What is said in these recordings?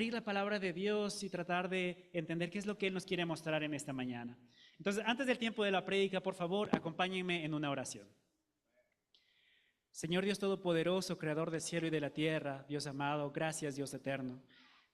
la palabra de Dios y tratar de entender qué es lo que Él nos quiere mostrar en esta mañana. Entonces, antes del tiempo de la prédica, por favor, acompáñenme en una oración. Señor Dios Todopoderoso, Creador del cielo y de la tierra, Dios amado, gracias Dios eterno.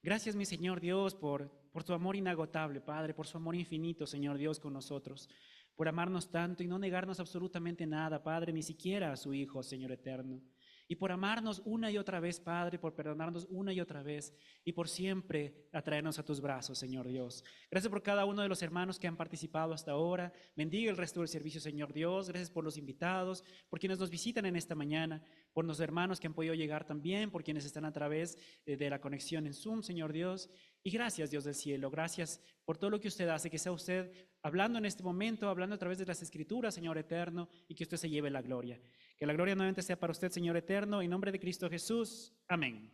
Gracias, mi Señor Dios, por tu amor inagotable, Padre, por su amor infinito, Señor Dios, con nosotros, por amarnos tanto y no negarnos absolutamente nada, Padre, ni siquiera a su Hijo, Señor eterno. Y por amarnos una y otra vez, Padre, por perdonarnos una y otra vez y por siempre atraernos a tus brazos, Señor Dios. Gracias por cada uno de los hermanos que han participado hasta ahora. Bendiga el resto del servicio, Señor Dios. Gracias por los invitados, por quienes nos visitan en esta mañana, por los hermanos que han podido llegar también, por quienes están a través de la conexión en Zoom, Señor Dios. Y gracias, Dios del cielo. Gracias por todo lo que usted hace, que sea usted hablando en este momento, hablando a través de las Escrituras, Señor eterno, y que usted se lleve la gloria. Que la gloria nuevamente sea para usted, Señor eterno, en nombre de Cristo Jesús. Amén.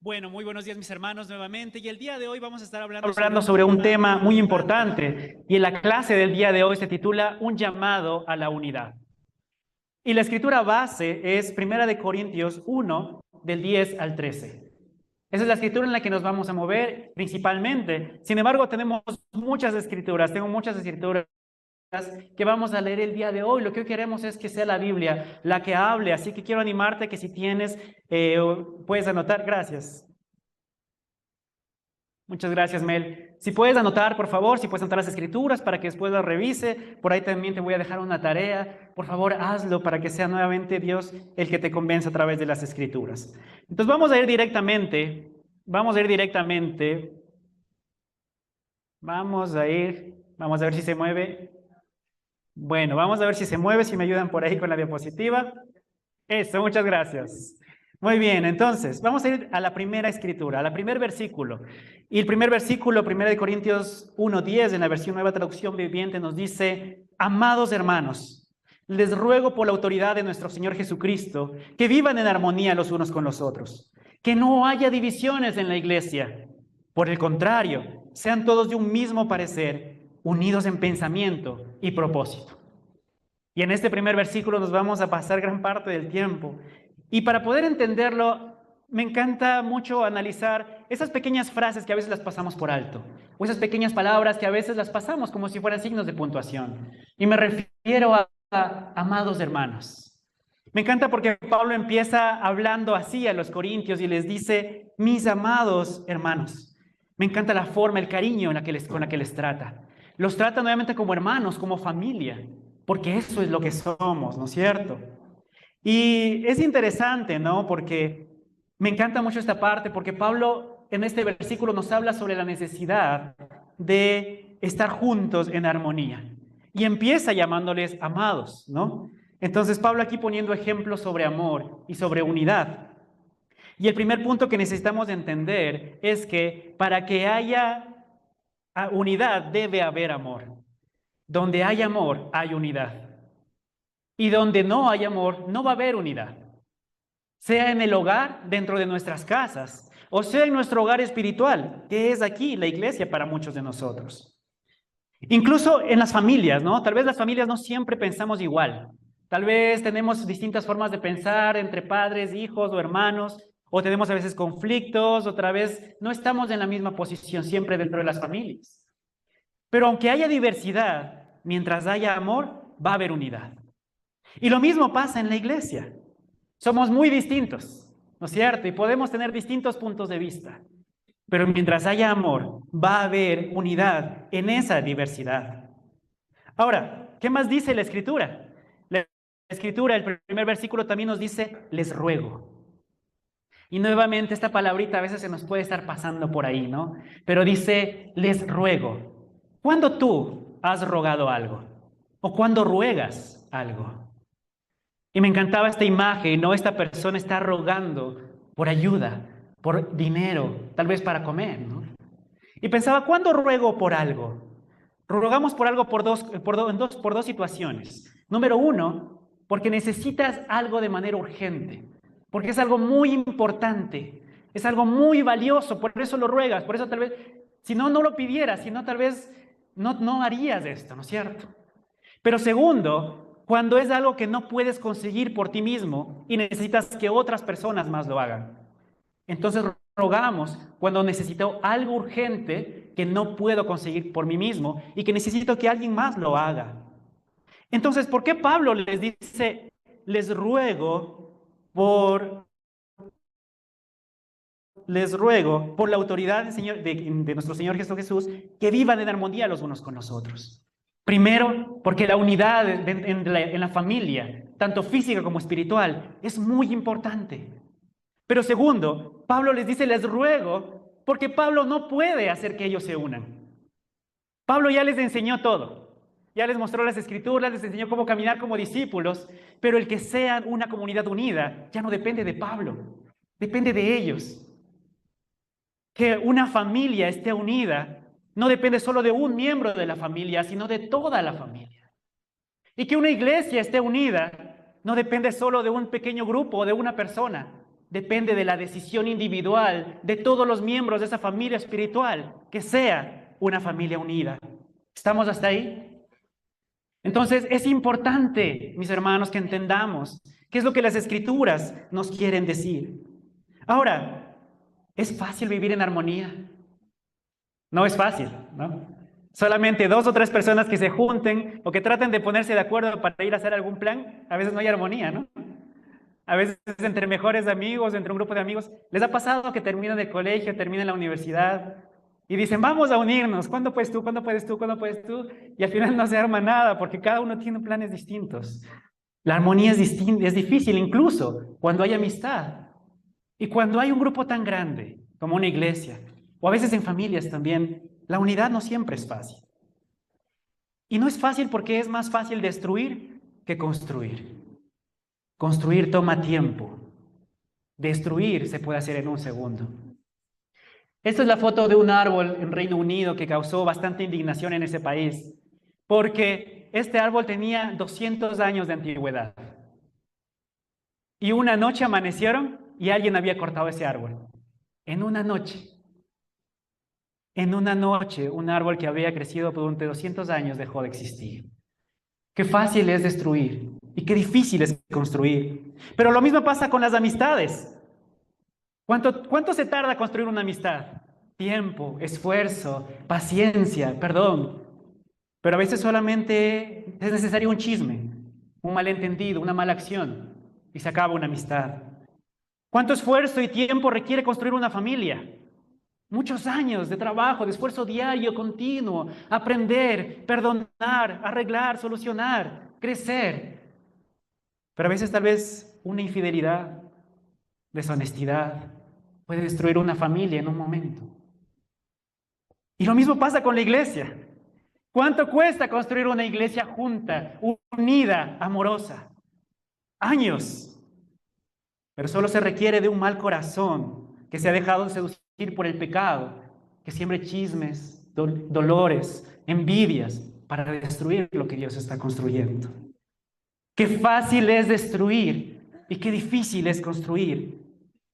Bueno, muy buenos días, mis hermanos, nuevamente. Y el día de hoy vamos a estar hablando sobre un tema muy importante. Y en la clase del día de hoy se titula Un llamado a la unidad. Y la escritura base es 1 Corintios 1, del 10 al 13. Esa es la escritura en la que nos vamos a mover principalmente. Sin embargo, tenemos muchas escrituras, tengo muchas escrituras que vamos a leer el día de hoy. Lo que hoy queremos es que sea la Biblia la que hable, así que quiero animarte que si tienes, puedes anotar. Gracias. Muchas gracias, Mel. Si puedes anotar, por favor, si puedes anotar las escrituras para que después las revise. Por ahí también te voy a dejar una tarea. Por favor, hazlo para que sea nuevamente Dios el que te convenza a través de las escrituras. Entonces vamos a ir directamente, vamos a ver si se mueve. Bueno, vamos a ver si se mueve, si me ayudan por ahí con la diapositiva. Eso, muchas gracias. Muy bien, entonces, vamos a ir a la primera escritura, al primer versículo. Y el primer versículo, 1 Corintios 1:10, en la versión Nueva Traducción Viviente, nos dice: Amados hermanos, les ruego por la autoridad de nuestro Señor Jesucristo, que vivan en armonía los unos con los otros, que no haya divisiones en la iglesia. Por el contrario, sean todos de un mismo parecer, unidos en pensamiento y propósito. Y en este primer versículo nos vamos a pasar gran parte del tiempo. Y para poder entenderlo, me encanta mucho analizar esas pequeñas frases que a veces las pasamos por alto, o esas pequeñas palabras que a veces las pasamos como si fueran signos de puntuación. Y me refiero a amados hermanos. Me encanta porque Pablo empieza hablando así a los corintios y les dice: mis amados hermanos. Me encanta la forma, el cariño con la que les trata. Los trata nuevamente como hermanos, como familia, porque eso es lo que somos, ¿no es cierto? Y es interesante, ¿no? Porque me encanta mucho esta parte, porque Pablo en este versículo nos habla sobre la necesidad de estar juntos en armonía. Y empieza llamándoles amados, ¿no? Entonces Pablo aquí poniendo ejemplos sobre amor y sobre unidad. Y el primer punto que necesitamos entender es que para que haya unidad debe haber amor. Donde hay amor, hay unidad. Y donde no hay amor, no va a haber unidad. Sea en el hogar, dentro de nuestras casas, o sea en nuestro hogar espiritual, que es aquí la iglesia para muchos de nosotros. Incluso en las familias, ¿no? Tal vez las familias no siempre pensamos igual. Tal vez tenemos distintas formas de pensar entre padres, hijos o hermanos, o tenemos a veces conflictos, otra vez no estamos en la misma posición siempre dentro de las familias. Pero aunque haya diversidad, mientras haya amor, va a haber unidad. Y lo mismo pasa en la iglesia. Somos muy distintos, ¿no es cierto? Y podemos tener distintos puntos de vista. Pero mientras haya amor, va a haber unidad en esa diversidad. Ahora, ¿qué más dice la Escritura? La Escritura, el primer versículo también nos dice: les ruego. Y nuevamente esta palabrita a veces se nos puede estar pasando por ahí, ¿no? Pero dice: les ruego. ¿Cuándo tú has rogado algo? ¿O cuándo ruegas algo? Y me encantaba esta imagen, ¿no? Esta persona está rogando por ayuda, por dinero, tal vez para comer, ¿no? Y pensaba: ¿cuándo ruego por algo? Rogamos por algo por dos situaciones. Número uno, porque necesitas algo de manera urgente, porque es algo muy importante, es algo muy valioso, por eso lo ruegas, por eso tal vez, si no, no lo pidieras, si no, tal vez no harías esto, ¿no es cierto? Pero segundo, cuando es algo que no puedes conseguir por ti mismo y necesitas que otras personas más lo hagan. Entonces rogamos cuando necesito algo urgente que no puedo conseguir por mí mismo y que necesito que alguien más lo haga. Entonces, ¿por qué Pablo les dice, les ruego por la autoridad de nuestro Señor Jesús, que vivan en armonía los unos con los otros? Primero, porque la unidad en la familia, tanto física como espiritual, es muy importante. Pero segundo, Pablo les dice, les ruego, porque Pablo no puede hacer que ellos se unan. Pablo ya les enseñó todo. Ya les mostró las escrituras, les enseñó cómo caminar como discípulos, pero el que sean una comunidad unida ya no depende de Pablo, depende de ellos. Que una familia esté unida no depende solo de un miembro de la familia, sino de toda la familia. Y que una iglesia esté unida no depende solo de un pequeño grupo o de una persona, depende de la decisión individual de todos los miembros de esa familia espiritual, que sea una familia unida. ¿Estamos hasta ahí? Entonces, es importante, mis hermanos, que entendamos qué es lo que las escrituras nos quieren decir. Ahora, ¿es fácil vivir en armonía? No es fácil, ¿no? Solamente 2 o 3 personas que se junten o que traten de ponerse de acuerdo para ir a hacer algún plan, a veces no hay armonía, ¿no? A veces entre mejores amigos, entre un grupo de amigos, ¿les ha pasado que terminan el colegio, terminan la universidad y dicen, vamos a unirnos, ¿cuándo puedes tú? ¿Cuándo puedes tú? ¿Cuándo puedes tú? Y al final no se arma nada porque cada uno tiene planes distintos. La armonía es difícil incluso cuando hay amistad y cuando hay un grupo tan grande como una iglesia o a veces en familias también, la unidad no siempre es fácil. Y no es fácil porque es más fácil destruir que construir. Construir toma tiempo. Destruir se puede hacer en un segundo. Esta es la foto de un árbol en Reino Unido que causó bastante indignación en ese país, porque este árbol tenía 200 años de antigüedad. Y una noche amanecieron y alguien había cortado ese árbol. En una noche. En una noche, un árbol que había crecido durante 200 años dejó de existir. Qué fácil es destruir y qué difícil es construir. Pero lo mismo pasa con las amistades. ¿Cuánto se tarda construir una amistad? Tiempo, esfuerzo, paciencia, perdón. Pero a veces solamente es necesario un chisme, un malentendido, una mala acción y se acaba una amistad. ¿Cuánto esfuerzo y tiempo requiere construir una familia? Muchos años de trabajo, de esfuerzo diario, continuo, aprender, perdonar, arreglar, solucionar, crecer. Pero a veces tal vez una infidelidad, deshonestidad, puede destruir una familia en un momento. Y lo mismo pasa con la iglesia. ¿Cuánto cuesta construir una iglesia junta, unida, amorosa? Años. Pero solo se requiere de un mal corazón que se ha dejado seducir por el pecado, que siembre chismes, dolores, envidias para destruir lo que Dios está construyendo. Qué fácil es destruir y qué difícil es construir.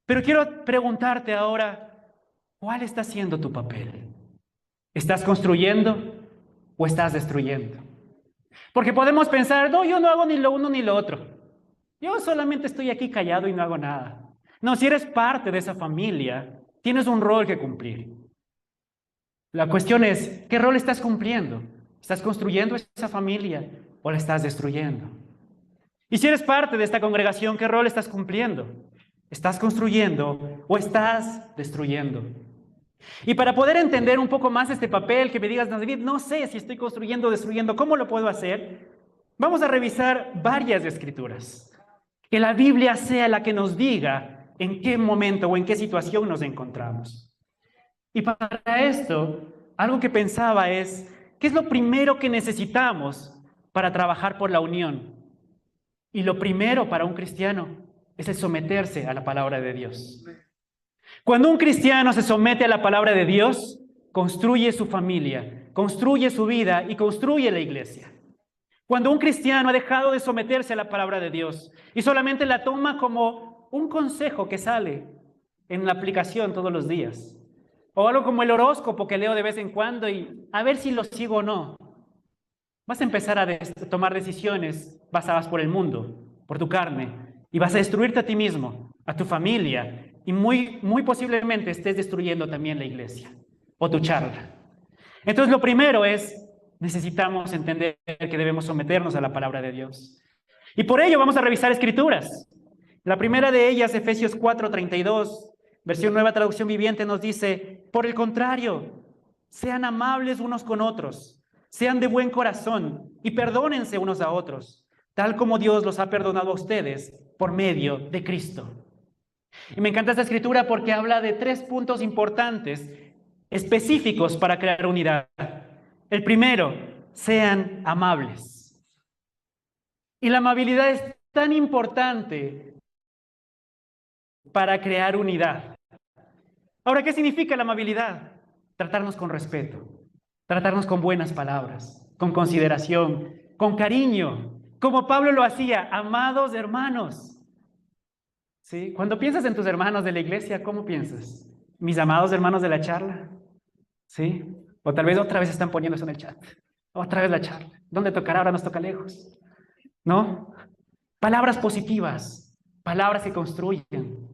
Pero quiero preguntarte ahora, ¿cuál está siendo tu papel? ¿Estás construyendo o estás destruyendo? Porque podemos pensar, no, yo no hago ni lo uno ni lo otro. Yo solamente estoy aquí callado y no hago nada. No, si eres parte de esa familia, tienes un rol que cumplir. La cuestión es, ¿qué rol estás cumpliendo? ¿Estás construyendo esa familia o la estás destruyendo? Y si eres parte de esta congregación, ¿qué rol estás cumpliendo? ¿Estás construyendo o estás destruyendo? Y para poder entender un poco más este papel, que me digas, David, no sé si estoy construyendo o destruyendo, ¿cómo lo puedo hacer? Vamos a revisar varias escrituras. Que la Biblia sea la que nos diga en qué momento o en qué situación nos encontramos. Y para esto, algo que pensaba es, ¿qué es lo primero que necesitamos para trabajar por la unión? Y lo primero para un cristiano es el someterse a la palabra de Dios. Cuando un cristiano se somete a la palabra de Dios, construye su familia, construye su vida y construye la iglesia. Cuando un cristiano ha dejado de someterse a la palabra de Dios y solamente la toma como un consejo que sale en la aplicación todos los días, o algo como el horóscopo que leo de vez en cuando y a ver si lo sigo o no, vas a empezar a tomar decisiones basadas por el mundo, por tu carne, y vas a destruirte a ti mismo, a tu familia y muy posiblemente estés destruyendo también la iglesia o tu charla. Entonces, lo primero es, necesitamos entender que debemos someternos a la palabra de Dios. Y por ello vamos a revisar escrituras. La primera de ellas, Efesios 4:32, versión Nueva Traducción Viviente, nos dice, por el contrario, sean amables unos con otros, sean de buen corazón y perdónense unos a otros, tal como Dios los ha perdonado a ustedes por medio de Cristo. Y me encanta esta escritura porque habla de 3 puntos importantes, específicos para crear unidad. El primero, sean amables. Y la amabilidad es tan importante para crear unidad. Ahora, ¿qué significa la amabilidad? Tratarnos con respeto, tratarnos con buenas palabras, con consideración, con cariño, como Pablo lo hacía, amados hermanos. ¿Sí? Cuando piensas en tus hermanos de la iglesia, ¿cómo piensas? Mis amados hermanos de la charla, ¿sí? O tal vez otra vez están poniendo eso en el chat. Otra vez la charla. ¿Dónde tocará? Ahora nos toca lejos. ¿No? Palabras positivas, palabras que construyen.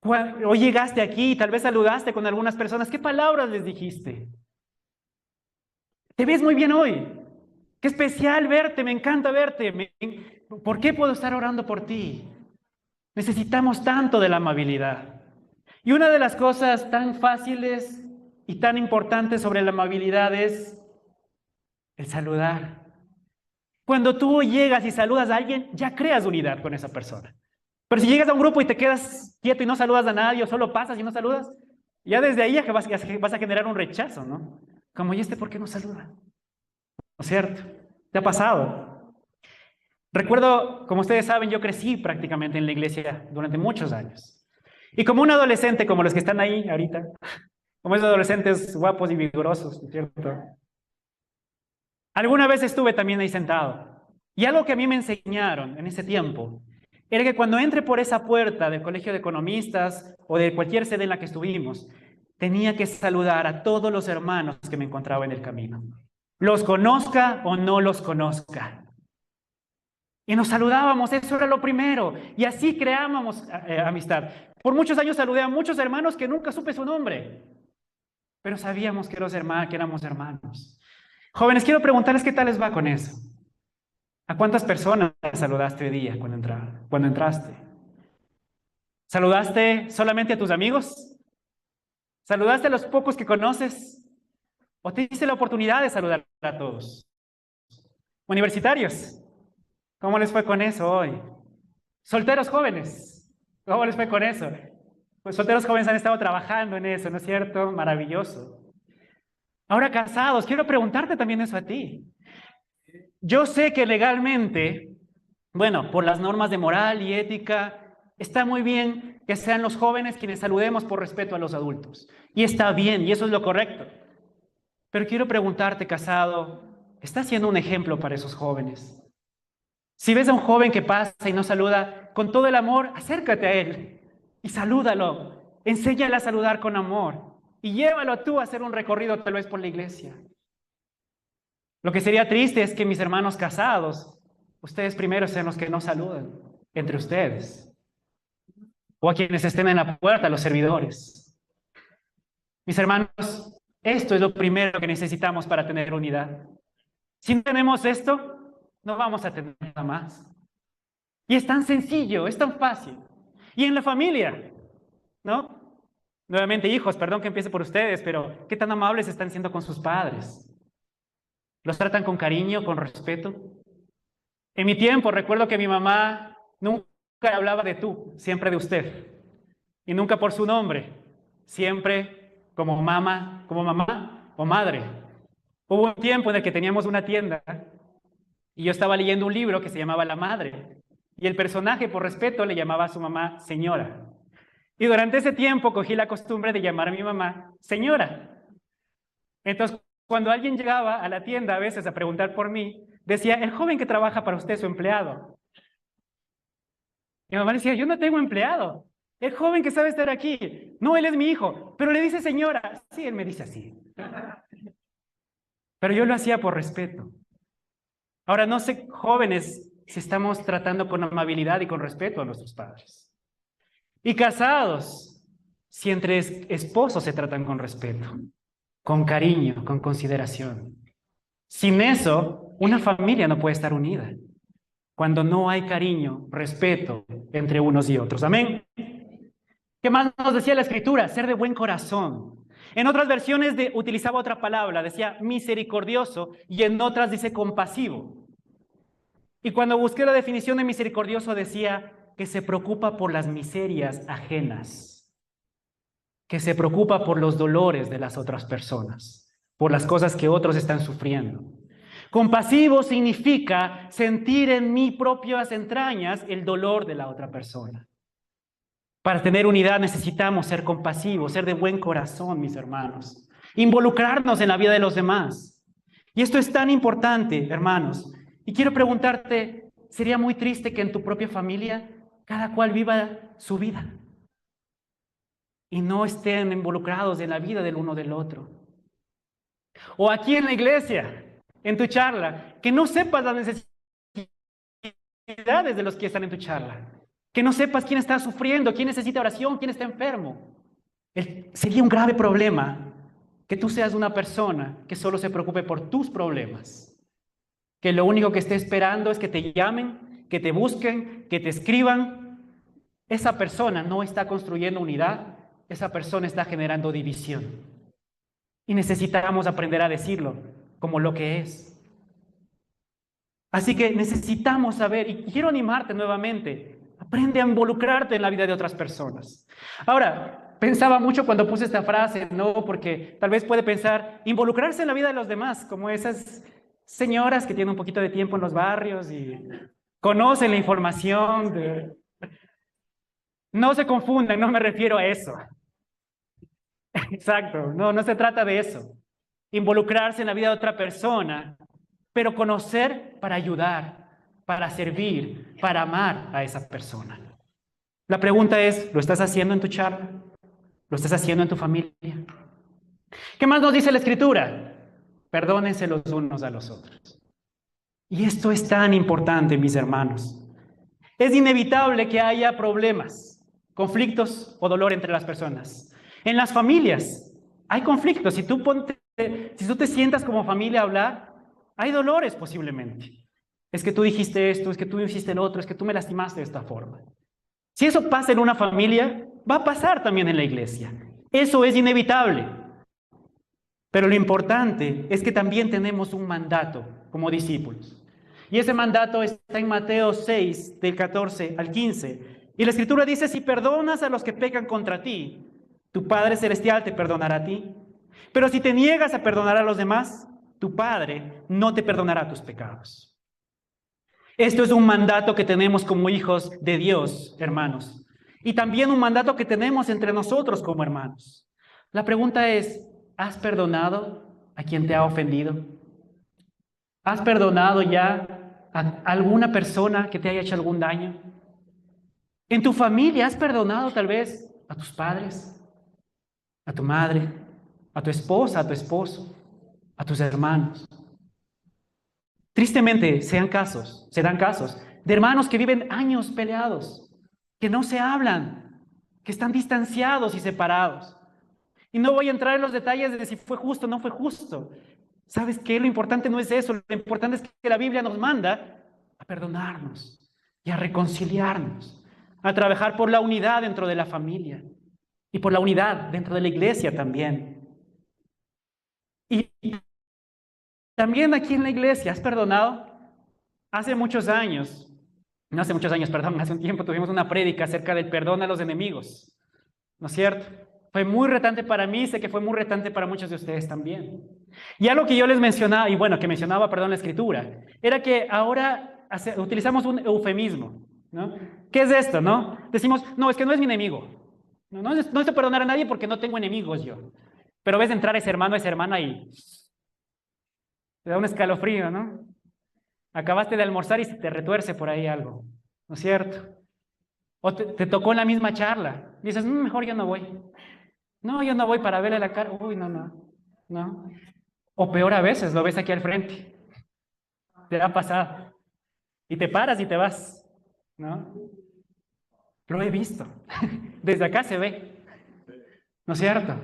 Hoy llegaste aquí y tal vez saludaste con algunas personas. ¿Qué palabras les dijiste? Te ves muy bien hoy. Qué especial verte, me encanta verte. ¿Por qué puedo estar orando por ti? Necesitamos tanto de la amabilidad. Y una de las cosas tan fáciles y tan importantes sobre la amabilidad es el saludar. Cuando tú llegas y saludas a alguien, ya creas unidad con esa persona. Pero si llegas a un grupo y te quedas quieto y no saludas a nadie, o solo pasas y no saludas, ya desde ahí ya vas a generar un rechazo, ¿no? Como, ¿y este por qué no saluda? ¿No es cierto? ¿Te ha pasado? Recuerdo, como ustedes saben, yo crecí prácticamente en la iglesia durante muchos años. Y como un adolescente, como los que están ahí ahorita, como esos adolescentes guapos y vigorosos, ¿no es cierto? Alguna vez estuve también ahí sentado. Y algo que a mí me enseñaron en ese tiempo era que cuando entre por esa puerta del colegio de economistas o de cualquier sede en la que estuvimos, tenía que saludar a todos los hermanos que me encontraba en el camino. Los conozca o no los conozca. Y nos saludábamos, eso era lo primero. Y así creábamos amistad. Por muchos años saludé a muchos hermanos que nunca supe su nombre, pero sabíamos que éramos hermanos. Jóvenes, quiero preguntarles qué tal les va con eso. ¿A cuántas personas saludaste hoy día cuando entraste? ¿Saludaste solamente a tus amigos? ¿Saludaste a los pocos que conoces? ¿O te diste la oportunidad de saludar a todos? Universitarios, ¿cómo les fue con eso hoy? Solteros jóvenes, ¿cómo les fue con eso? Pues solteros jóvenes han estado trabajando en eso, ¿no es cierto? Maravilloso. Ahora casados, quiero preguntarte también eso a ti. Yo sé que legalmente, bueno, por las normas de moral y ética, está muy bien que sean los jóvenes quienes saludemos por respeto a los adultos. Y está bien, y eso es lo correcto. Pero quiero preguntarte, casado, ¿estás siendo un ejemplo para esos jóvenes? Si ves a un joven que pasa y no saluda, con todo el amor, acércate a él y salúdalo. Enséñale a saludar con amor y llévalo tú a hacer un recorrido tal vez por la iglesia. Lo que sería triste es que mis hermanos casados, ustedes primero sean los que no saludan entre ustedes. O a quienes estén en la puerta, los servidores. Mis hermanos, esto es lo primero que necesitamos para tener unidad. Si no tenemos esto, no vamos a tener nada más. Y es tan sencillo, es tan fácil. Y en la familia, ¿no? Nuevamente, hijos, perdón que empiece por ustedes, pero ¿qué tan amables están siendo con sus padres? ¿Los tratan con cariño, con respeto? En mi tiempo recuerdo que mi mamá nunca hablaba de tú, siempre de usted. Y nunca por su nombre, siempre como mamá o madre. Hubo un tiempo en el que teníamos una tienda y yo estaba leyendo un libro que se llamaba La Madre. Y el personaje, por respeto, le llamaba a su mamá señora. Y durante ese tiempo cogí la costumbre de llamar a mi mamá señora. Entonces, cuando alguien llegaba a la tienda a veces a preguntar por mí, decía, el joven que trabaja para usted es su empleado. Y mi mamá decía, yo no tengo empleado. El joven que sabe estar aquí. No, él es mi hijo. Pero le dice señora. Sí, él me dice así. Pero yo lo hacía por respeto. Ahora, no sé, jóvenes, si estamos tratando con amabilidad y con respeto a nuestros padres. Y casados, si entre esposos se tratan con respeto, con cariño, con consideración. Sin eso, una familia no puede estar unida. Cuando no hay cariño, respeto entre unos y otros. Amén. ¿Qué más nos decía la Escritura? Ser de buen corazón. En otras versiones utilizaba otra palabra, decía misericordioso, y en otras dice compasivo. Y cuando busqué la definición de misericordioso decía que se preocupa por las miserias ajenas, que se preocupa por los dolores de las otras personas, por las cosas que otros están sufriendo. Compasivo significa sentir en mis propias entrañas el dolor de la otra persona. Para tener unidad necesitamos ser compasivos, ser de buen corazón, mis hermanos. Involucrarnos en la vida de los demás. Y esto es tan importante, hermanos. Y quiero preguntarte, ¿sería muy triste que en tu propia familia cada cual viva su vida y no estén involucrados en la vida del uno del otro? O aquí en la iglesia, en tu charla, que no sepas las necesidades de los que están en tu charla. Que no sepas quién está sufriendo, quién necesita oración, quién está enfermo. Sería un grave problema que tú seas una persona que solo se preocupe por tus problemas. Que lo único que esté esperando es que te llamen, que te busquen, que te escriban. Esa persona no está construyendo unidad, esa persona está generando división. Y necesitamos aprender a decirlo como lo que es. Así que necesitamos saber, y quiero animarte nuevamente, aprende a involucrarte en la vida de otras personas. Ahora, pensaba mucho cuando puse esta frase, ¿no? Porque tal vez puede pensar, involucrarse en la vida de los demás, como esas señoras que tienen un poquito de tiempo en los barrios y conocen la información. No se confundan, no me refiero a eso. Exacto, no se trata de eso. Involucrarse en la vida de otra persona, pero conocer para ayudar, para servir, para amar a esa persona. La pregunta es, ¿lo estás haciendo en tu charla? ¿Lo estás haciendo en tu familia? ¿Qué más nos dice la Escritura? Perdónense los unos a los otros. Y esto es tan importante, mis hermanos. Es inevitable que haya problemas, conflictos o dolor entre las personas. En las familias hay conflictos. Si tú te sientas como familia a hablar, hay dolores posiblemente. Es que tú dijiste esto, es que tú hiciste lo otro, es que tú me lastimaste de esta forma. Si eso pasa en una familia, va a pasar también en la iglesia. Eso es inevitable. Pero lo importante es que también tenemos un mandato como discípulos. Y ese mandato está en Mateo 6, del 14 al 15. Y la Escritura dice, si perdonas a los que pecan contra ti, tu Padre Celestial te perdonará a ti. Pero si te niegas a perdonar a los demás, tu Padre no te perdonará tus pecados. Esto es un mandato que tenemos como hijos de Dios, hermanos. Y también un mandato que tenemos entre nosotros como hermanos. La pregunta es, ¿has perdonado a quien te ha ofendido? ¿Has perdonado ya a alguna persona que te haya hecho algún daño? ¿En tu familia has perdonado tal vez a tus padres, a tu madre, a tu esposa, a tu esposo, a tus hermanos? Tristemente se dan casos de hermanos que viven años peleados, que no se hablan, que están distanciados y separados. Y no voy a entrar en los detalles de si fue justo o no fue justo. ¿Sabes qué? Lo importante no es eso, lo importante es que la Biblia nos manda a perdonarnos y a reconciliarnos, a trabajar por la unidad dentro de la familia y por la unidad dentro de la iglesia también. Y también aquí en la iglesia, ¿has perdonado? Hace muchos años, no hace muchos años, perdón, hace un tiempo tuvimos una prédica acerca del perdón a los enemigos, ¿no es cierto? Fue muy retante para mí, sé que fue muy retante para muchos de ustedes también. Y algo que yo les mencionaba, y bueno, que mencionaba, perdón, la Escritura, era que ahora utilizamos un eufemismo, ¿no? ¿Qué es esto, no? Decimos, no, es que no es mi enemigo. No necesito perdonar a nadie porque no tengo enemigos yo. Pero ves entrar a ese hermano, a esa hermana y te da un escalofrío, ¿no? Acabaste de almorzar y se te retuerce por ahí algo, ¿no es cierto? O te tocó en la misma charla. Dices, mejor yo no voy. No, yo no voy para verle la cara. Uy, no. O peor a veces, lo ves aquí al frente. Te ha pasado. Y te paras y te vas, ¿no? Lo he visto. Desde acá se ve. ¿No es cierto?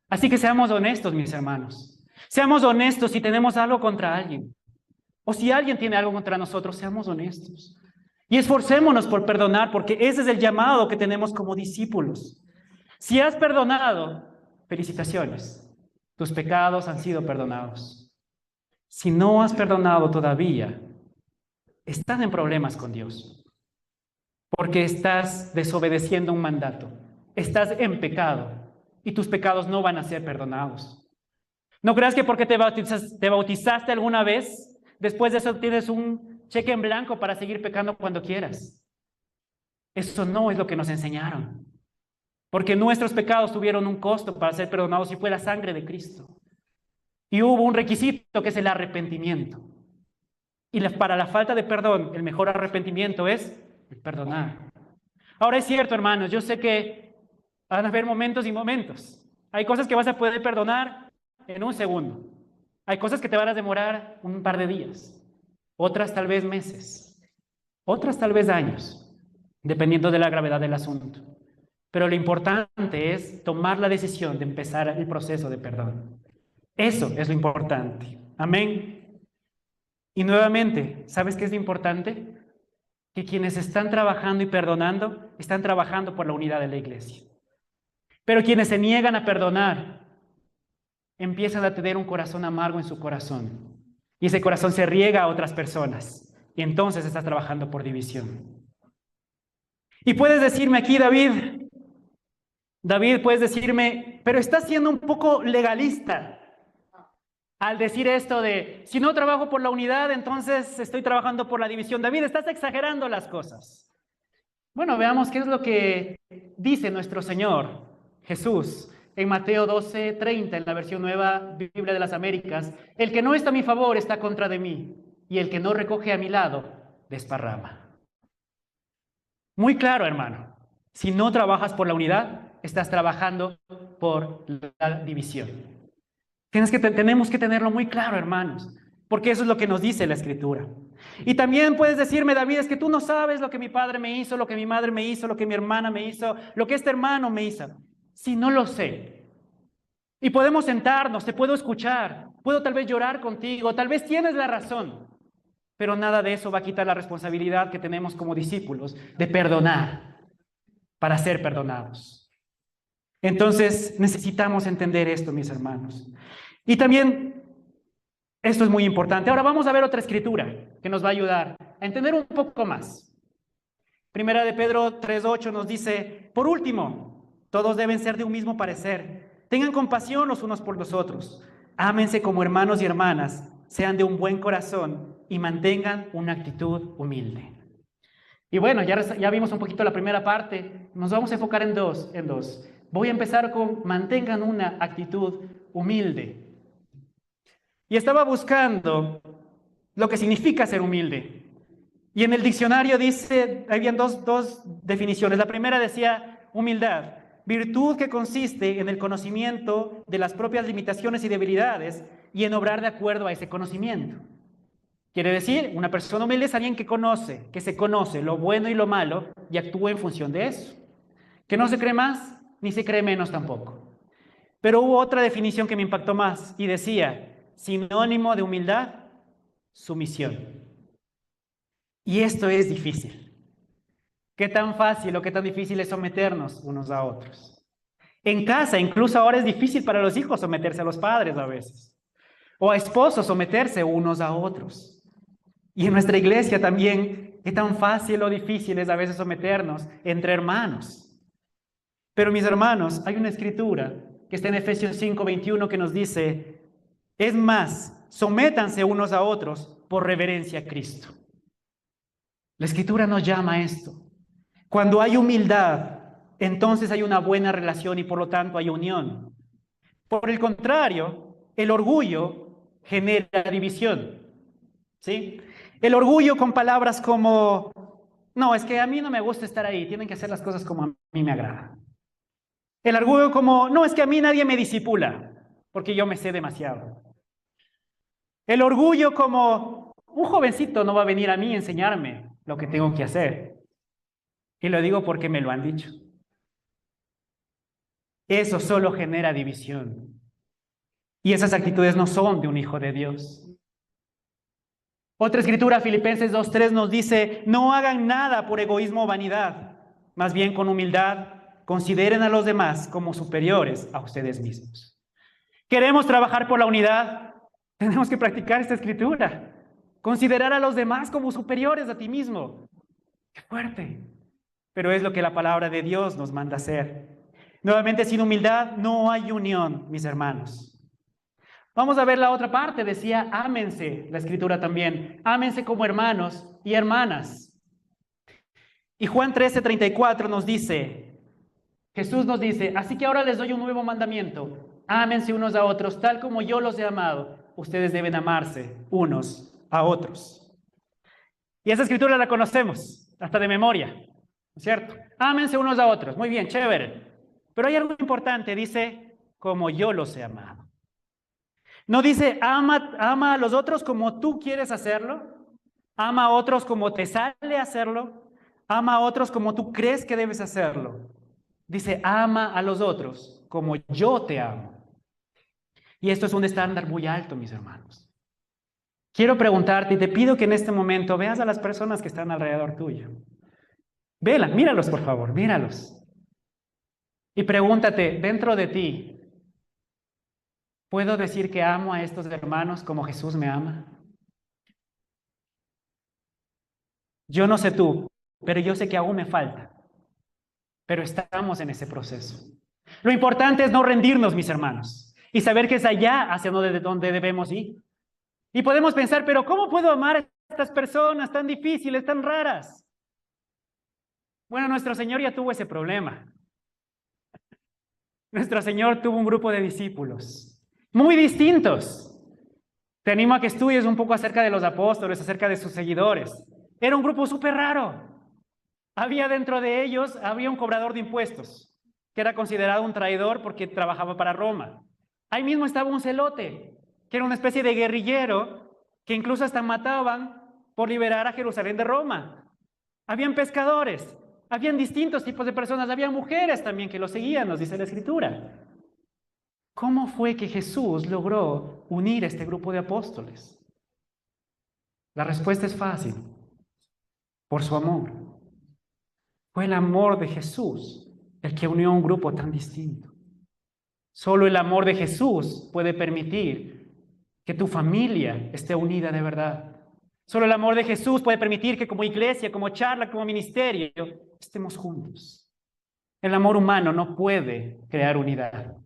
Así que seamos honestos, mis hermanos. Seamos honestos si tenemos algo contra alguien. O si alguien tiene algo contra nosotros, seamos honestos. Y esforcémonos por perdonar, porque ese es el llamado que tenemos como discípulos. Si has perdonado, felicitaciones. Tus pecados han sido perdonados. Si no has perdonado todavía, estás en problemas con Dios, porque estás desobedeciendo un mandato. Estás en pecado y tus pecados no van a ser perdonados. No creas que porque te bautizaste alguna vez, después de eso tienes un cheque en blanco para seguir pecando cuando quieras. Eso no es lo que nos enseñaron. Porque nuestros pecados tuvieron un costo para ser perdonados y fue la sangre de Cristo. Y hubo un requisito que es el arrepentimiento. Y para la falta de perdón, el mejor arrepentimiento es el perdonar. Ahora es cierto, hermanos, yo sé que van a haber momentos y momentos. Hay cosas que vas a poder perdonar en un segundo. Hay cosas que te van a demorar un par de días. Otras tal vez meses. Otras tal vez años, dependiendo de la gravedad del asunto. Pero lo importante es tomar la decisión de empezar el proceso de perdón. Eso es lo importante. Amén. Y nuevamente, ¿sabes qué es lo importante? Que quienes están trabajando y perdonando, están trabajando por la unidad de la iglesia. Pero quienes se niegan a perdonar, empiezan a tener un corazón amargo en su corazón. Y ese corazón se riega a otras personas. Y entonces estás trabajando por división. Y puedes decirme aquí, David, puedes decirme, pero estás siendo un poco legalista al decir esto de, si no trabajo por la unidad, entonces estoy trabajando por la división. David, estás exagerando las cosas. Bueno, veamos qué es lo que dice nuestro Señor Jesús en Mateo 12:30, en la versión Nueva Biblia de las Américas. El que no está a mi favor está contra de mí, y el que no recoge a mi lado, desparrama. Muy claro, hermano. Si no trabajas por la unidad, estás trabajando por la división. Tenemos que tenerlo muy claro, hermanos, porque eso es lo que nos dice la Escritura. Y también puedes decirme, David, es que tú no sabes lo que mi padre me hizo, lo que mi madre me hizo, lo que mi hermana me hizo, lo que este hermano me hizo. Si no lo sé. Y podemos sentarnos, te puedo escuchar, puedo tal vez llorar contigo, tal vez tienes la razón, pero nada de eso va a quitar la responsabilidad que tenemos como discípulos de perdonar para ser perdonados. Entonces necesitamos entender esto, mis hermanos. Y también, esto es muy importante. Ahora vamos a ver otra escritura que nos va a ayudar a entender un poco más. Primera de Pedro 3:8 nos dice, por último, todos deben ser de un mismo parecer. Tengan compasión los unos por los otros. Ámense como hermanos y hermanas. Sean de un buen corazón y mantengan una actitud humilde. Y bueno, ya vimos un poquito la primera parte. Nos vamos a enfocar en dos. Voy a empezar con mantengan una actitud humilde. Y estaba buscando lo que significa ser humilde. Y en el diccionario dice, habían dos definiciones. La primera decía humildad, virtud que consiste en el conocimiento de las propias limitaciones y debilidades y en obrar de acuerdo a ese conocimiento. Quiere decir, una persona humilde es alguien que se conoce lo bueno y lo malo y actúa en función de eso. Que no se cree más ni se cree menos tampoco. Pero hubo otra definición que me impactó más y decía, sinónimo de humildad, sumisión. Y esto es difícil. ¿Qué tan fácil o qué tan difícil es someternos unos a otros? En casa, incluso ahora es difícil para los hijos someterse a los padres a veces. O a esposos someterse unos a otros. Y en nuestra iglesia también, qué tan fácil o difícil es a veces someternos entre hermanos. Pero mis hermanos, hay una escritura que está en Efesios 5:21 que nos dice, es más, sométanse unos a otros por reverencia a Cristo. La escritura nos llama a esto. Cuando hay humildad, entonces hay una buena relación y por lo tanto hay unión. Por el contrario, el orgullo genera división. ¿Sí? El orgullo con palabras como, no, es que a mí no me gusta estar ahí, tienen que hacer las cosas como a mí me agrada. El orgullo como, no, es que a mí nadie me disipula, porque yo me sé demasiado. El orgullo como, un jovencito no va a venir a mí a enseñarme lo que tengo que hacer. Y lo digo porque me lo han dicho. Eso solo genera división. Y esas actitudes no son de un hijo de Dios. Otra escritura, Filipenses 2:3, nos dice, no hagan nada por egoísmo o vanidad, más bien con humildad, consideren a los demás como superiores a ustedes mismos. ¿Queremos trabajar por la unidad? Tenemos que practicar esta escritura. Considerar a los demás como superiores a ti mismo. ¡Qué fuerte! Pero es lo que la palabra de Dios nos manda hacer. Nuevamente, sin humildad no hay unión, mis hermanos. Vamos a ver la otra parte, decía, ámense, la escritura también, ámense como hermanos y hermanas. Y Juan 13:34 nos dice, Jesús nos dice, así que ahora les doy un nuevo mandamiento, ámense unos a otros, tal como yo los he amado, ustedes deben amarse unos a otros. Y esa escritura la conocemos, hasta de memoria, ¿no es cierto? Ámense unos a otros, muy bien, chévere. Pero hay algo importante, dice, como yo los he amado. No dice, ama a los otros como tú quieres hacerlo, ama a otros como te sale hacerlo, ama a otros como tú crees que debes hacerlo. Dice, ama a los otros como yo te amo. Y esto es un estándar muy alto, mis hermanos. Quiero preguntarte y te pido que en este momento veas a las personas que están alrededor tuyo. Vela, míralos por favor, míralos. Y pregúntate, dentro de ti, ¿puedo decir que amo a estos hermanos como Jesús me ama? Yo no sé tú, pero yo sé que aún me falta. Pero estamos en ese proceso. Lo importante es no rendirnos, mis hermanos, y saber que es allá hacia donde debemos ir. Y podemos pensar, pero ¿cómo puedo amar a estas personas tan difíciles, tan raras? Bueno, nuestro Señor ya tuvo ese problema. Nuestro Señor tuvo un grupo de discípulos muy distintos. Te animo a que estudies un poco acerca de los apóstoles, acerca de sus seguidores. Era un grupo súper raro. Había dentro de ellos, había un cobrador de impuestos, que era considerado un traidor porque trabajaba para Roma. Ahí mismo estaba un celote, que era una especie de guerrillero, que incluso hasta mataban por liberar a Jerusalén de Roma. Habían pescadores, habían distintos tipos de personas, había mujeres también que lo seguían, nos dice la Escritura. ¿Cómo fue que Jesús logró unir este grupo de apóstoles? La respuesta es fácil, por su amor. Fue el amor de Jesús el que unió a un grupo tan distinto. Solo el amor de Jesús puede permitir que tu familia esté unida de verdad. Solo el amor de Jesús puede permitir que como iglesia, como charla, como ministerio, estemos juntos. El amor humano no puede crear unidad,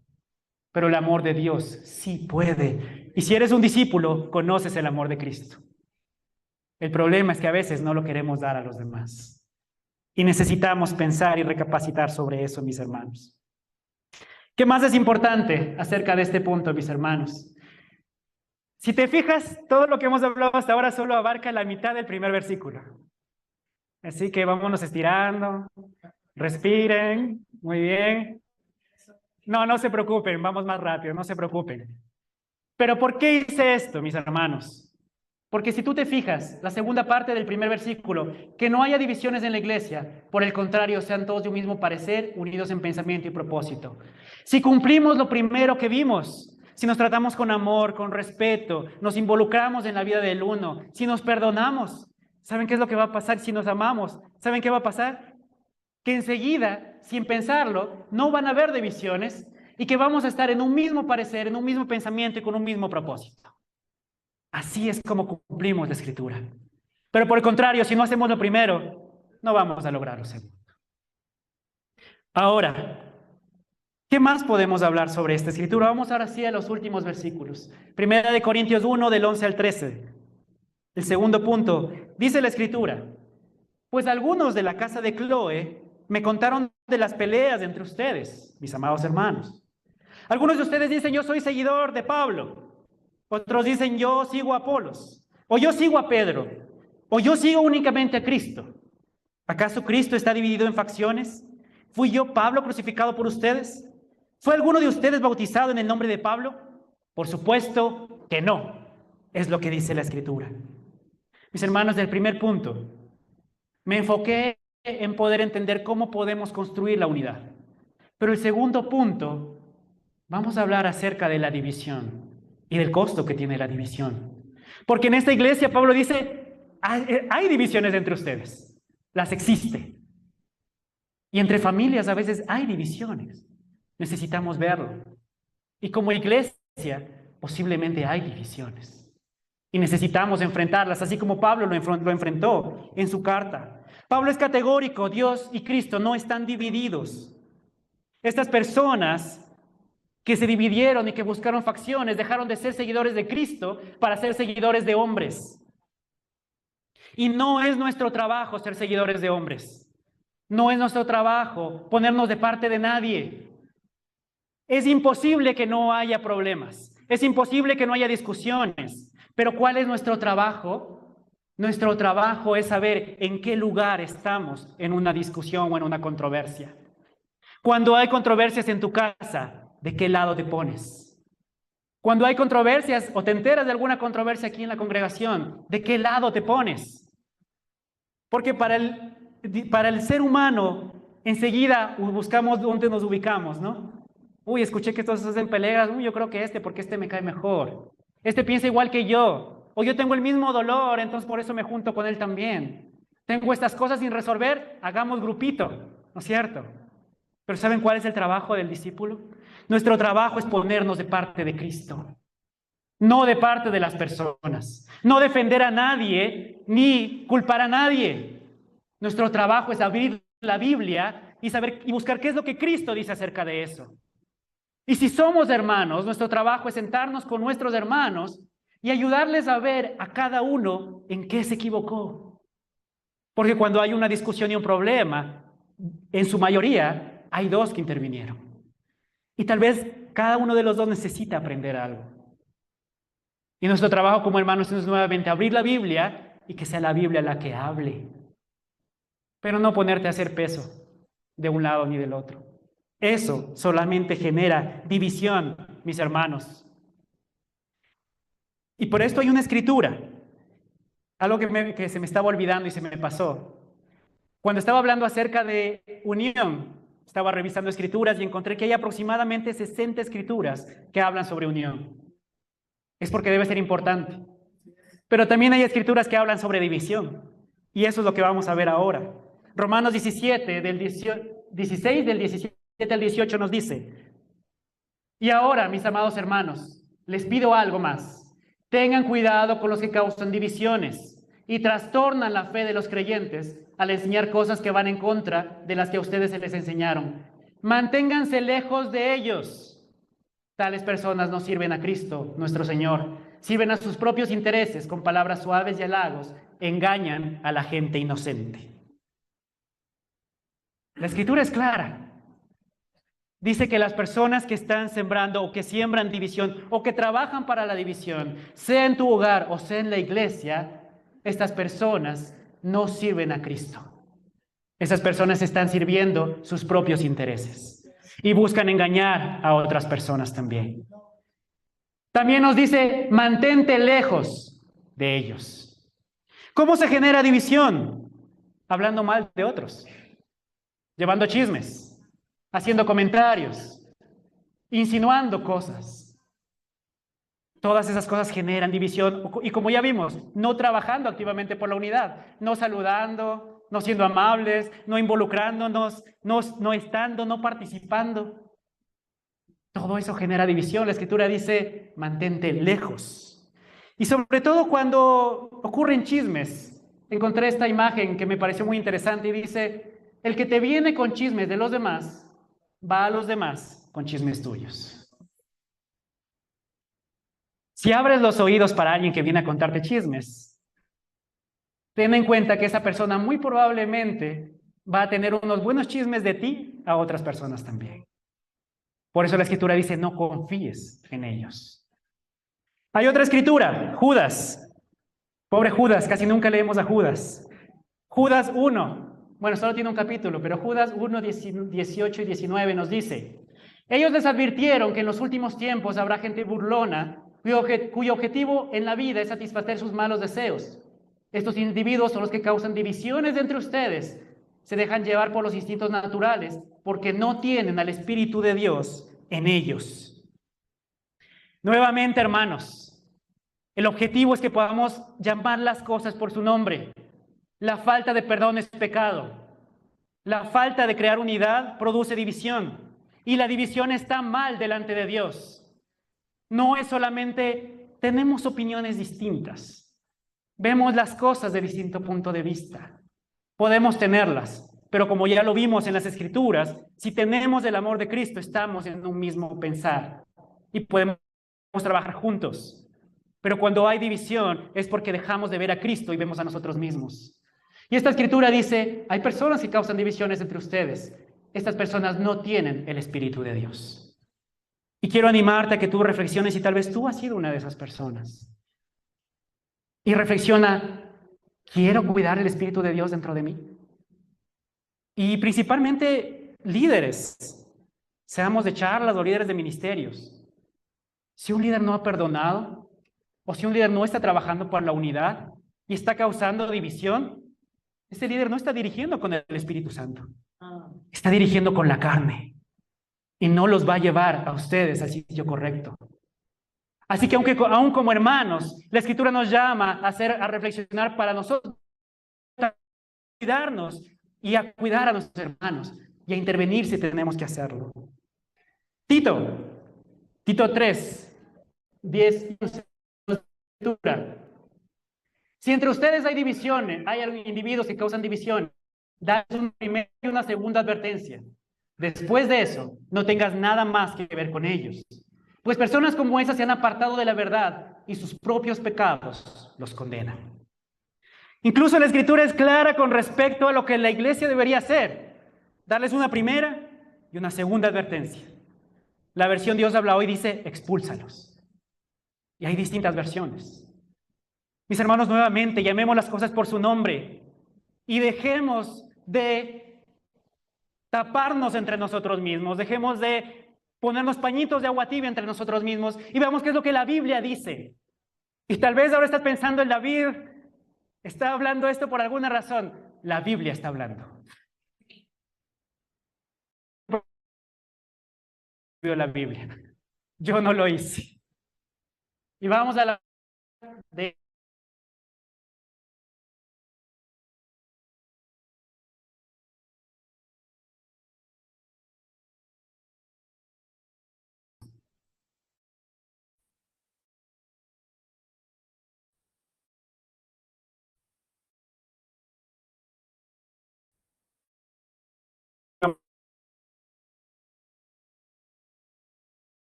pero el amor de Dios sí puede. Y si eres un discípulo, conoces el amor de Cristo. El problema es que a veces no lo queremos dar a los demás. Y necesitamos pensar y recapacitar sobre eso, mis hermanos. ¿Qué más es importante acerca de este punto, mis hermanos? Si te fijas, todo lo que hemos hablado hasta ahora solo abarca la mitad del primer versículo. Así que vámonos estirando, respiren, muy bien. No se preocupen, vamos más rápido, no se preocupen. Pero ¿por qué hice esto, mis hermanos? Porque si tú te fijas, la segunda parte del primer versículo, que no haya divisiones en la iglesia, por el contrario, sean todos de un mismo parecer, unidos en pensamiento y propósito. Si cumplimos lo primero que vimos, si nos tratamos con amor, con respeto, nos involucramos en la vida del uno, si nos perdonamos, ¿saben qué es lo que va a pasar si nos amamos? ¿Saben qué va a pasar? Que enseguida, sin pensarlo, no van a haber divisiones y que vamos a estar en un mismo parecer, en un mismo pensamiento y con un mismo propósito. Así es como cumplimos la Escritura. Pero por el contrario, si no hacemos lo primero, no vamos a lograr lo segundo. Ahora, ¿qué más podemos hablar sobre esta Escritura? Vamos ahora sí a los últimos versículos. Primera de Corintios 1, del 11 al 13. El segundo punto, dice la Escritura, pues algunos de la casa de Cloé me contaron de las peleas entre ustedes, mis amados hermanos. Algunos de ustedes dicen, yo soy seguidor de Pablo. Otros dicen, yo sigo a Apolos, o yo sigo a Pedro, o yo sigo únicamente a Cristo. ¿Acaso Cristo está dividido en facciones? ¿Fui yo, Pablo, crucificado por ustedes? ¿Fue alguno de ustedes bautizado en el nombre de Pablo? Por supuesto que no, es lo que dice la Escritura. Mis hermanos, del primer punto, me enfoqué en poder entender cómo podemos construir la unidad. Pero el segundo punto, vamos a hablar acerca de la división y del costo que tiene la división. Porque en esta iglesia Pablo dice, hay divisiones entre ustedes, las existe. Y entre familias a veces hay divisiones. Necesitamos verlo. Y como iglesia, posiblemente hay divisiones. Y necesitamos enfrentarlas, así como Pablo lo enfrentó en su carta. Pablo es categórico, Dios y Cristo no están divididos. Estas personas que se dividieron y que buscaron facciones, dejaron de ser seguidores de Cristo para ser seguidores de hombres. Y no es nuestro trabajo ser seguidores de hombres. No es nuestro trabajo ponernos de parte de nadie. Es imposible que no haya problemas. Es imposible que no haya discusiones. Pero ¿cuál es nuestro trabajo? Nuestro trabajo es saber en qué lugar estamos en una discusión o en una controversia. Cuando hay controversias en tu casa, ¿de qué lado te pones? Cuando hay controversias o te enteras de alguna controversia aquí en la congregación, ¿de qué lado te pones? Porque para el ser humano, enseguida buscamos dónde nos ubicamos, ¿no? Uy, escuché que todos hacen peleas. Uy, yo creo que porque este me cae mejor. Este piensa igual que yo. O yo tengo el mismo dolor, entonces por eso me junto con él también. Tengo estas cosas sin resolver, hagamos grupito, ¿no es cierto? Pero ¿saben cuál es el trabajo del discípulo? Nuestro trabajo es ponernos de parte de Cristo, no de parte de las personas. No defender a nadie, ni culpar a nadie. Nuestro trabajo es abrir la Biblia y saber y buscar qué es lo que Cristo dice acerca de eso. Y si somos hermanos, nuestro trabajo es sentarnos con nuestros hermanos y ayudarles a ver a cada uno en qué se equivocó. Porque cuando hay una discusión y un problema, en su mayoría hay dos que intervinieron. Y tal vez cada uno de los dos necesita aprender algo. Y nuestro trabajo como hermanos es nuevamente abrir la Biblia y que sea la Biblia la que hable. Pero no ponerte a hacer peso de un lado ni del otro. Eso solamente genera división, mis hermanos. Y por esto hay una escritura, algo que se me estaba olvidando y se me pasó. Cuando estaba hablando acerca de unión, estaba revisando escrituras y encontré que hay aproximadamente 60 escrituras que hablan sobre unión. Es porque debe ser importante. Pero también hay escrituras que hablan sobre división. Y eso es lo que vamos a ver ahora. Romanos 16, del 17 al 18 nos dice: y ahora, mis amados hermanos, les pido algo más. Tengan cuidado con los que causan divisiones y trastornan la fe de los creyentes al enseñar cosas que van en contra de las que a ustedes se les enseñaron. Manténganse lejos de ellos. Tales personas no sirven a Cristo, nuestro Señor. Sirven a sus propios intereses con palabras suaves y halagos. Engañan a la gente inocente. La escritura es clara. Dice que las personas que están sembrando o que siembran división o que trabajan para la división, sea en tu hogar o sea en la iglesia, estas personas no sirven a Cristo. Esas personas están sirviendo sus propios intereses y buscan engañar a otras personas también. También nos dice, mantente lejos de ellos. ¿Cómo se genera división? Hablando mal de otros, llevando chismes, haciendo comentarios, insinuando cosas. Todas esas cosas generan división y, como ya vimos, no trabajando activamente por la unidad, no saludando, no siendo amables, no involucrándonos, no estando, no participando. Todo eso genera división. La escritura dice, mantente lejos. Y sobre todo cuando ocurren chismes. Encontré esta imagen que me pareció muy interesante y dice, el que te viene con chismes de los demás, va a los demás con chismes tuyos. Si abres los oídos para alguien que viene a contarte chismes, ten en cuenta que esa persona muy probablemente va a tener unos buenos chismes de ti a otras personas también. Por eso la escritura dice, no confíes en ellos. Hay otra escritura, Judas. Pobre Judas, casi nunca leemos a Judas. Judas 1, bueno, solo tiene un capítulo, pero Judas 1, 18 y 19 nos dice, ellos les advirtieron que en los últimos tiempos habrá gente burlona, cuyo objetivo en la vida es satisfacer sus malos deseos. Estos individuos son los que causan divisiones entre ustedes, se dejan llevar por los instintos naturales porque no tienen al Espíritu de Dios en ellos. Nuevamente, hermanos, el objetivo es que podamos llamar las cosas por su nombre. La falta de perdón es pecado. La falta de crear unidad produce división. Y la división está mal delante de Dios. No es solamente tenemos opiniones distintas. Vemos las cosas de distinto punto de vista. Podemos tenerlas, pero como ya lo vimos en las Escrituras, si tenemos el amor de Cristo, estamos en un mismo pensar y podemos trabajar juntos. Pero cuando hay división es porque dejamos de ver a Cristo y vemos a nosotros mismos. Y esta Escritura dice, hay personas que causan divisiones entre ustedes. Estas personas no tienen el Espíritu de Dios. Y quiero animarte a que tú reflexiones si tal vez tú has sido una de esas personas. Y reflexiona, ¿quiero cuidar el Espíritu de Dios dentro de mí? Y principalmente líderes, seamos de charlas o líderes de ministerios. Si un líder no ha perdonado, o si un líder no está trabajando por la unidad y está causando división, ese líder no está dirigiendo con el Espíritu Santo, está dirigiendo con la carne y no los va a llevar a ustedes al sitio correcto. Así que aún como hermanos, la Escritura nos llama a reflexionar para nosotros, a cuidarnos y a cuidar a nuestros hermanos y a intervenir si tenemos que hacerlo. Tito 3, 10, Escritura. Si entre ustedes hay divisiones, hay individuos que causan división, dales una primera y una segunda advertencia. Después de eso, no tengas nada más que ver con ellos. Pues personas como esas se han apartado de la verdad y sus propios pecados los condenan. Incluso la Escritura es clara con respecto a lo que la iglesia debería hacer. Darles una primera y una segunda advertencia. La versión Dios habla hoy dice, expúlsalos. Y hay distintas versiones. Mis hermanos, nuevamente, llamemos las cosas por su nombre y dejemos de taparnos entre nosotros mismos, dejemos de ponernos pañitos de agua tibia entre nosotros mismos y veamos qué es lo que la Biblia dice. Y tal vez ahora estás pensando en David, está hablando esto por alguna razón. La Biblia está hablando. La Biblia. Yo no lo hice. Y vamos a la de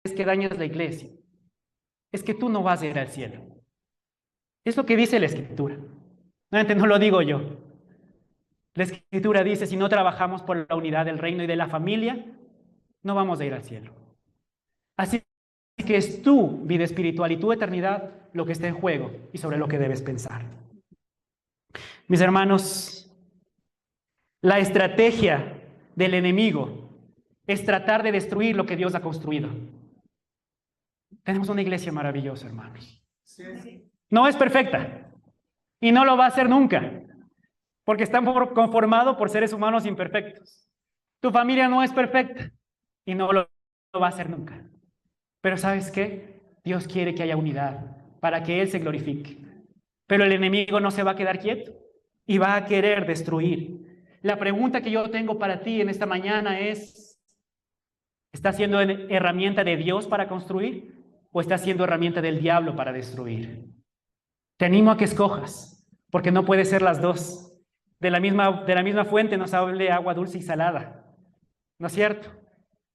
es que dañas la iglesia. Es que tú no vas a ir al cielo. Es lo que dice la Escritura. No lo digo yo. La Escritura dice, si no trabajamos por la unidad del reino y de la familia, no vamos a ir al cielo. Así que es tu vida espiritual y tu eternidad lo que está en juego y sobre lo que debes pensar. Mis hermanos, la estrategia del enemigo es tratar de destruir lo que Dios ha construido. Tenemos una iglesia maravillosa, hermanos. No es perfecta y no lo va a ser nunca, porque está conformado por seres humanos imperfectos. Tu familia no es perfecta y no lo va a ser nunca. Pero ¿sabes qué? Dios quiere que haya unidad para que Él se glorifique. Pero el enemigo no se va a quedar quieto y va a querer destruir. La pregunta que yo tengo para ti en esta mañana es, ¿estás siendo herramienta de Dios para construir o estás siendo herramienta del diablo para destruir? Te animo a que escojas, porque no puede ser las dos. De la misma fuente nos hable agua dulce y salada, ¿no es cierto?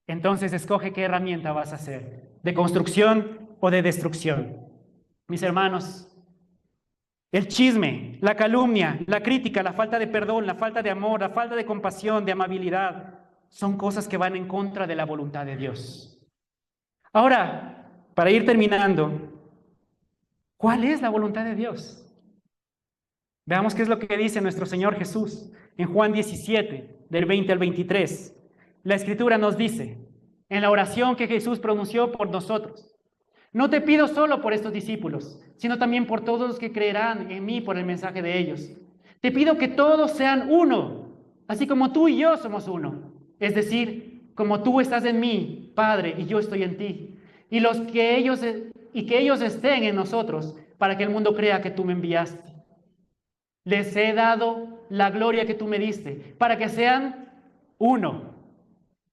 Entonces escoge qué herramienta vas a hacer, de construcción o de destrucción. Mis hermanos, el chisme, la calumnia, la crítica, la falta de perdón, la falta de amor, la falta de compasión, de amabilidad, son cosas que van en contra de la voluntad de Dios. Ahora, para ir terminando, ¿cuál es la voluntad de Dios? Veamos qué es lo que dice nuestro Señor Jesús en Juan 17, del 20 al 23. La Escritura nos dice, en la oración que Jesús pronunció por nosotros, No te pido solo por estos discípulos, sino también por todos los que creerán en mí por el mensaje de ellos. Te pido que todos sean uno, así como tú y yo somos uno. Es decir, como tú estás en mí, Padre, y yo estoy en ti. Y que ellos estén en nosotros, para que el mundo crea que tú me enviaste. Les he dado la gloria que tú me diste, para que sean uno,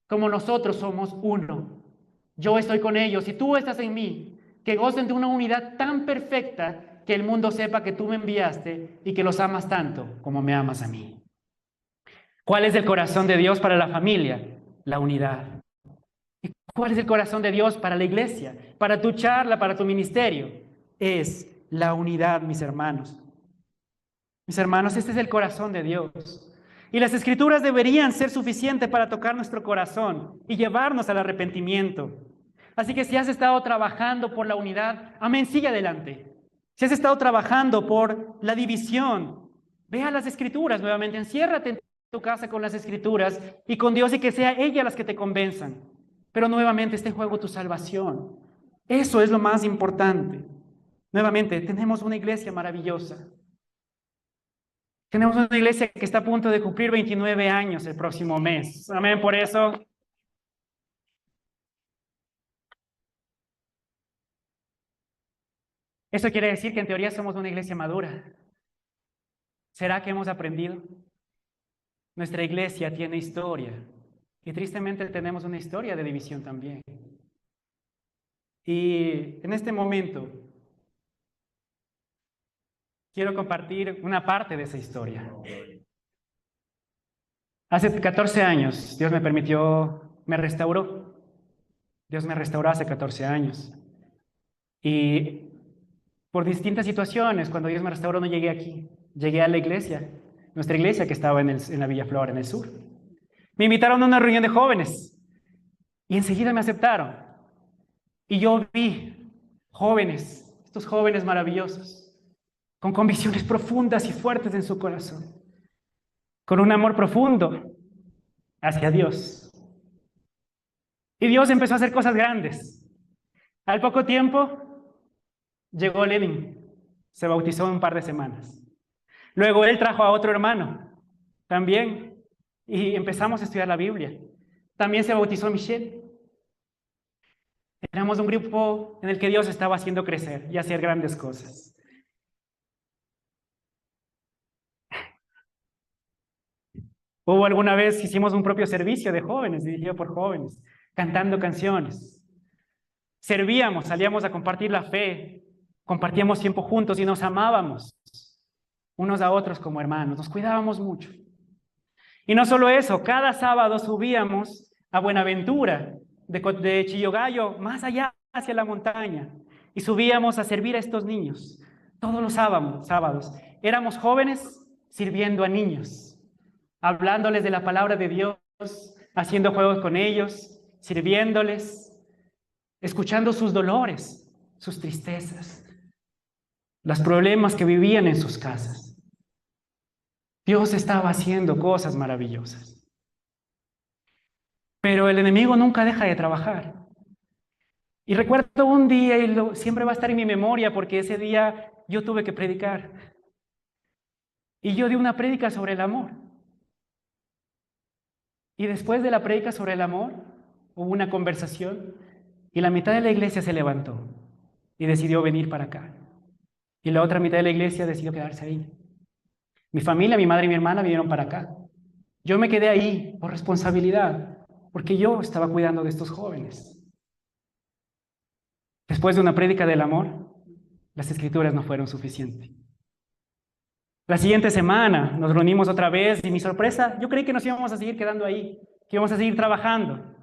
como nosotros somos uno. Yo estoy con ellos y tú estás en mí, que gocen de una unidad tan perfecta que el mundo sepa que tú me enviaste y que los amas tanto como me amas a mí. ¿Cuál es el corazón de Dios para la familia? La unidad. ¿Y cuál es el corazón de Dios para la iglesia, para tu charla, para tu ministerio? Es la unidad, mis hermanos. Mis hermanos, este es el corazón de Dios. Y las escrituras deberían ser suficientes para tocar nuestro corazón y llevarnos al arrepentimiento. Así que si has estado trabajando por la unidad, amén, sigue adelante. Si has estado trabajando por la división, ve a las escrituras nuevamente, enciérrate en tu casa con las escrituras y con Dios y que sea ella las que te convenzan. Pero nuevamente está en juego tu salvación. Eso es lo más importante. Nuevamente, tenemos una iglesia maravillosa. Tenemos una iglesia que está a punto de cumplir 29 años el próximo mes. Amén, por eso. Eso quiere decir que en teoría somos una iglesia madura. ¿Será que hemos aprendido? Nuestra iglesia tiene historia. Y tristemente tenemos una historia de división también. Y en este momento quiero compartir una parte de esa historia. Hace 14 años Dios me permitió, me restauró. Dios me restauró hace 14 años. Y por distintas situaciones, cuando Dios me restauró no llegué aquí. Llegué a la iglesia, nuestra iglesia que estaba en la Villa Flora, en el sur. Me invitaron a una reunión de jóvenes y enseguida me aceptaron. Y yo vi jóvenes, estos jóvenes maravillosos, con convicciones profundas y fuertes en su corazón, con un amor profundo hacia Dios. Y Dios empezó a hacer cosas grandes. Al poco tiempo llegó Lenin, se bautizó en un par de semanas. Luego él trajo a otro hermano también y empezamos a estudiar la Biblia. También se bautizó Michelle. Éramos un grupo en el que Dios estaba haciendo crecer y hacer grandes cosas. Hubo alguna vez que hicimos un propio servicio de jóvenes, dirigido por jóvenes, cantando canciones. Servíamos, salíamos a compartir la fe, compartíamos tiempo juntos y nos amábamos unos a otros como hermanos, nos cuidábamos mucho. Y no solo eso, cada sábado subíamos a Buenaventura, de Chillogallo, más allá hacia la montaña, y subíamos a servir a estos niños, todos los sábados. Éramos jóvenes sirviendo a niños, hablándoles de la palabra de Dios, haciendo juegos con ellos, sirviéndoles, escuchando sus dolores, sus tristezas, los problemas que vivían en sus casas. Dios estaba haciendo cosas maravillosas. Pero el enemigo nunca deja de trabajar. Y recuerdo un día, y siempre va a estar en mi memoria, porque ese día yo tuve que predicar. Y yo di una prédica sobre el amor. Y después de la prédica sobre el amor, hubo una conversación, y la mitad de la iglesia se levantó y decidió venir para acá. Y la otra mitad de la iglesia decidió quedarse ahí. Mi familia, mi madre y mi hermana vinieron para acá. Yo me quedé ahí por responsabilidad, porque yo estaba cuidando de estos jóvenes. Después de una prédica del amor, las escrituras no fueron suficientes. La siguiente semana nos reunimos otra vez y mi sorpresa, yo creí que nos íbamos a seguir quedando ahí, que íbamos a seguir trabajando.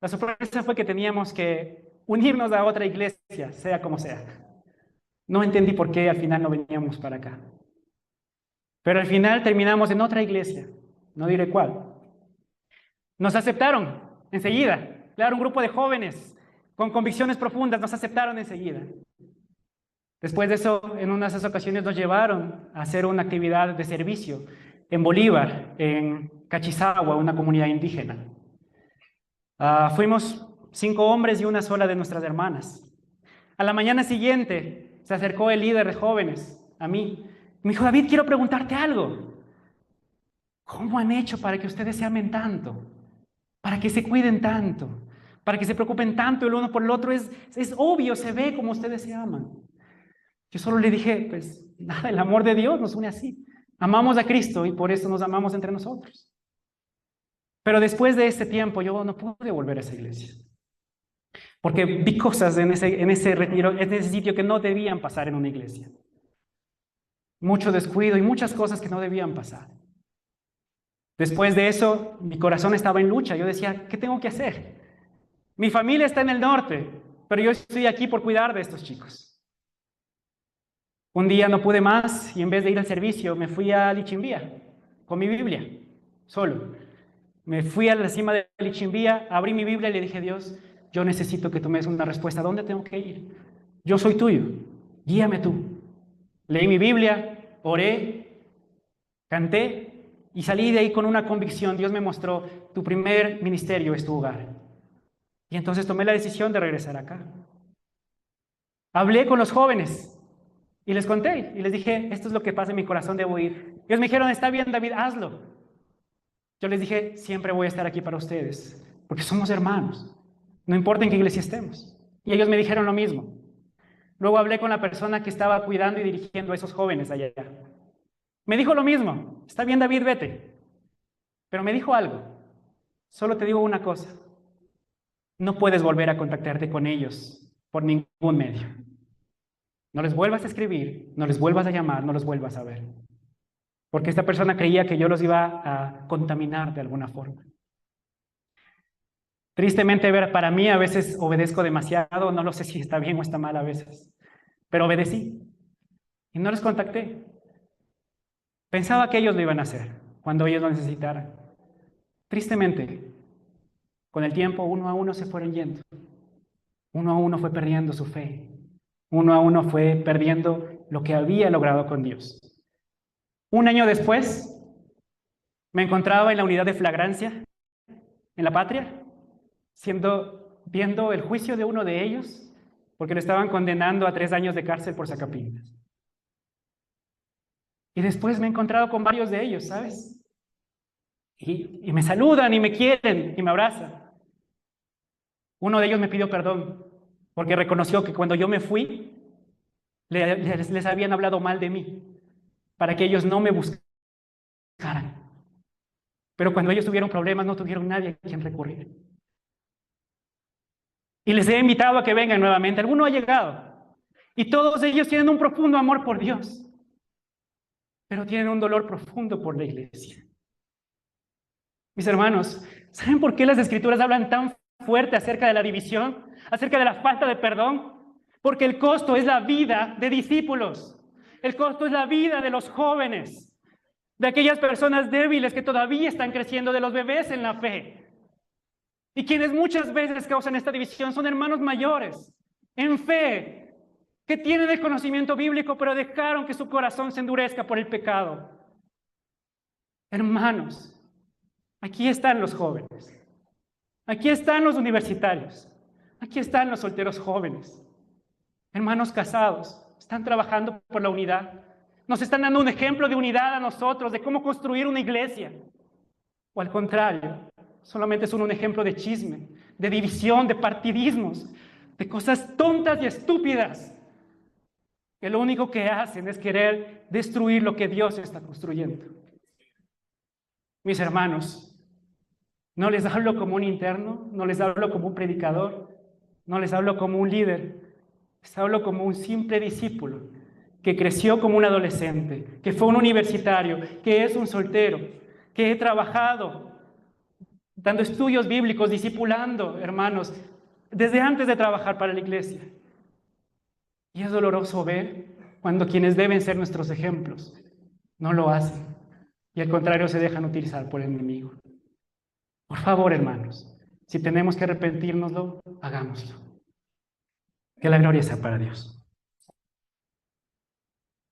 La sorpresa fue que teníamos que unirnos a otra iglesia, sea como sea. No entendí por qué al final no veníamos para acá. Pero al final terminamos en otra iglesia, no diré cuál. Nos aceptaron enseguida. Claro, un grupo de jóvenes con convicciones profundas nos aceptaron enseguida. Después de eso, en unas ocasiones nos llevaron a hacer una actividad de servicio en Bolívar, en Cachizagua, una comunidad indígena. Fuimos 5 hombres y una sola de nuestras hermanas. A la mañana siguiente se acercó el líder de jóvenes a mí. Me dijo, David, quiero preguntarte algo. ¿Cómo han hecho para que ustedes se amen tanto? Para que se cuiden tanto, para que se preocupen tanto el uno por el otro. Es obvio, se ve como ustedes se aman. Yo solo le dije, pues nada, el amor de Dios nos une así. Amamos a Cristo y por eso nos amamos entre nosotros. Pero después de este tiempo yo no pude volver a esa iglesia. Porque vi cosas en ese retiro, en ese sitio que no debían pasar en una iglesia. Mucho descuido y muchas cosas que no debían pasar. Después de eso, mi corazón estaba en lucha. Yo decía, ¿qué tengo que hacer? Mi familia está en el norte, pero yo estoy aquí por cuidar de estos chicos. Un día no pude más y en vez de ir al servicio me fui a Lichimbía con mi Biblia, solo. Me fui a la cima de Lichimbía, abrí mi Biblia y le dije, Dios, yo necesito que tú me des una respuesta. ¿A dónde tengo que ir? Yo soy tuyo, guíame tú. Leí mi Biblia, oré, canté y salí de ahí con una convicción. Dios me mostró, tu primer ministerio es tu hogar. Y entonces tomé la decisión de regresar acá. Hablé con los jóvenes y les conté y les dije, esto es lo que pasa en mi corazón, debo ir. Ellos me dijeron, está bien, David, hazlo. Yo les dije, siempre voy a estar aquí para ustedes, porque somos hermanos, no importa en qué iglesia estemos. Y ellos me dijeron lo mismo. Luego hablé con la persona que estaba cuidando y dirigiendo a esos jóvenes allá. Me dijo lo mismo, está bien, David, vete. Pero me dijo algo, solo te digo una cosa, no puedes volver a contactarte con ellos por ningún medio. No les vuelvas a escribir, no les vuelvas a llamar, no los vuelvas a ver. Porque esta persona creía que yo los iba a contaminar de alguna forma. Tristemente, para mí a veces obedezco demasiado, no lo sé si está bien o está mal a veces, pero obedecí y no les contacté. Pensaba que ellos lo iban a hacer cuando ellos lo necesitaran. Tristemente, con el tiempo uno a uno se fueron yendo. Uno a uno fue perdiendo su fe. Uno a uno fue perdiendo lo que había logrado con Dios. Un año después, me encontraba en la unidad de flagrancia, en la Patria, viendo el juicio de uno de ellos, porque lo estaban condenando a 3 años de cárcel por sacapintas. Y después me he encontrado con varios de ellos, ¿sabes? Y me saludan y me quieren y me abrazan. Uno de ellos me pidió perdón, porque reconoció que cuando yo me fui, les habían hablado mal de mí, para que ellos no me buscaran. Pero cuando ellos tuvieron problemas, no tuvieron nadie a quien recurrir. Y les he invitado a que vengan nuevamente. Alguno ha llegado. Y todos ellos tienen un profundo amor por Dios, pero tienen un dolor profundo por la iglesia. Mis hermanos, ¿saben por qué las Escrituras hablan tan fuerte acerca de la división, acerca de la falta de perdón? Porque el costo es la vida de discípulos. El costo es la vida de los jóvenes, de aquellas personas débiles que todavía están creciendo, de los bebés en la fe. Y quienes muchas veces causan esta división son hermanos mayores, en fe, que tienen el conocimiento bíblico, pero dejaron que su corazón se endurezca por el pecado. Hermanos, aquí están los jóvenes, aquí están los universitarios, aquí están los solteros jóvenes, hermanos casados, están trabajando por la unidad. Nos están dando un ejemplo de unidad a nosotros, de cómo construir una iglesia. O al contrario, solamente son un ejemplo de chisme, de división, de partidismos, de cosas tontas y estúpidas, que lo único que hacen es querer destruir lo que Dios está construyendo. Mis hermanos, no les hablo como un interno, no les hablo como un predicador, no les hablo como un líder, les hablo como un simple discípulo que creció como un adolescente, que fue un universitario, que es un soltero, que he trabajado dando estudios bíblicos, discipulando, hermanos, desde antes de trabajar para la iglesia. Y es doloroso ver cuando quienes deben ser nuestros ejemplos no lo hacen y al contrario se dejan utilizar por el enemigo. Por favor, hermanos, si tenemos que arrepentirnoslo, hagámoslo. Que la gloria sea para Dios.